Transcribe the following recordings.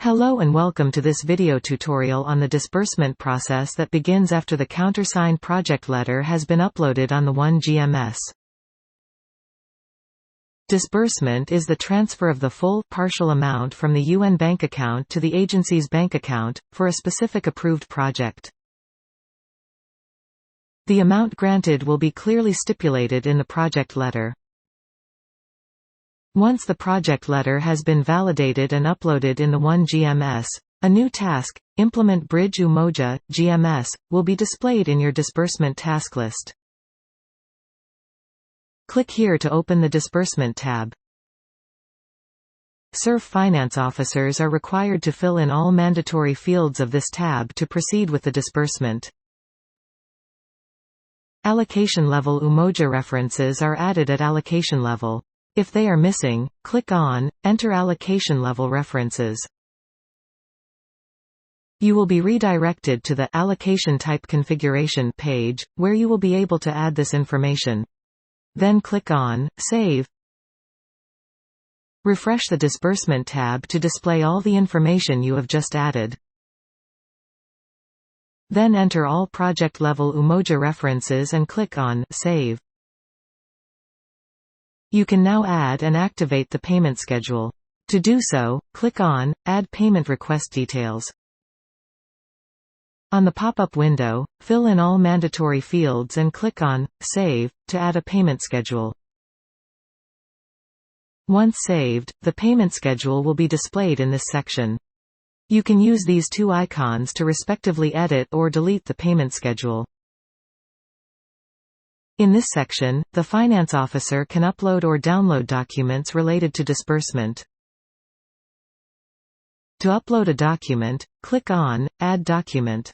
Hello and welcome to this video tutorial on the disbursement process that begins after the countersigned project letter has been uploaded on the OneGMS. Disbursement is the transfer of the full, partial amount from the UN bank account to the agency's bank account, for a specific approved project. The amount granted will be clearly stipulated in the project letter. Once the project letter has been validated and uploaded in the OneGMS, a new task, Implement Bridge Umoja, GMS, will be displayed in your disbursement task list. Click here to open the Disbursement tab. CERF finance officers are required to fill in all mandatory fields of this tab to proceed with the disbursement. Allocation level Umoja references are added at allocation level. If they are missing, click on Enter Allocation Level References. You will be redirected to the Allocation Type Configuration page, where you will be able to add this information. Then click on Save. Refresh the Disbursement tab to display all the information you have just added. Then enter all project-level Umoja references and click on Save. You can now add and activate the payment schedule. To do so, click on Add Payment Request Details. On the pop-up window, fill in all mandatory fields and click on Save to add a payment schedule. Once saved, the payment schedule will be displayed in this section. You can use these two icons to respectively edit or delete the payment schedule. In this section, the finance officer can upload or download documents related to disbursement. To upload a document, click on Add Document.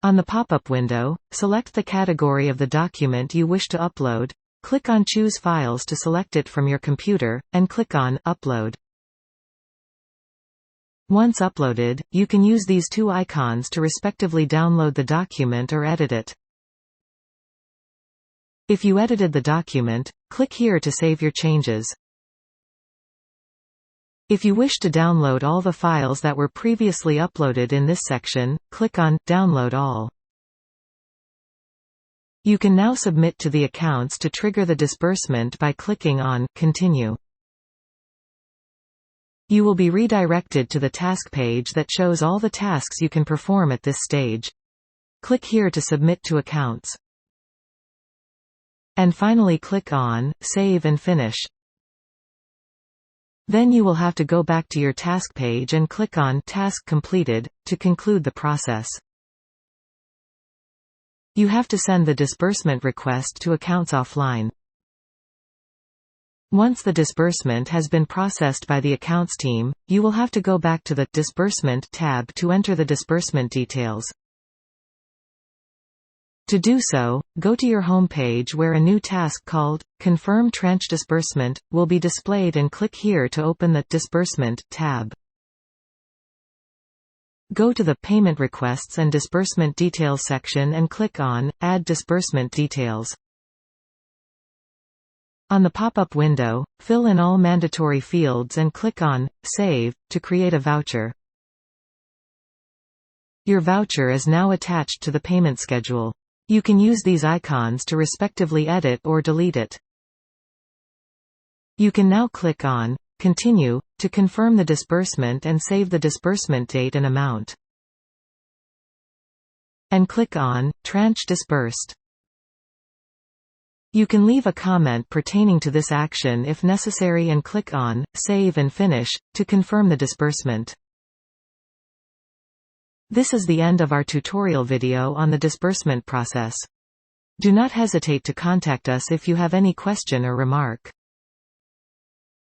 On the pop-up window, select the category of the document you wish to upload, click on Choose Files to select it from your computer, and click on Upload. Once uploaded, you can use these two icons to respectively download the document or edit it. If you edited the document, click here to save your changes. If you wish to download all the files that were previously uploaded in this section, click on Download All. You can now submit to the accounts to trigger the disbursement by clicking on Continue. You will be redirected to the task page that shows all the tasks you can perform at this stage. Click here to submit to accounts. And finally click on Save and Finish. Then you will have to go back to your task page and click on Task Completed, to conclude the process. You have to send the disbursement request to accounts offline. Once the disbursement has been processed by the accounts team, you will have to go back to the Disbursement tab to enter the disbursement details. To do so, go to your home page where a new task called Confirm Tranche Disbursement will be displayed and click here to open the Disbursement tab. Go to the Payment Requests and Disbursement Details section and click on Add Disbursement Details. On the pop-up window, fill in all mandatory fields and click on Save to create a voucher. Your voucher is now attached to the payment schedule. You can use these icons to respectively edit or delete it. You can now click on Continue to confirm the disbursement and save the disbursement date and amount. And click on Tranche Disbursed. You can leave a comment pertaining to this action if necessary and click on Save and Finish to confirm the disbursement. This is the end of our tutorial video on the disbursement process. Do not hesitate to contact us if you have any question or remark.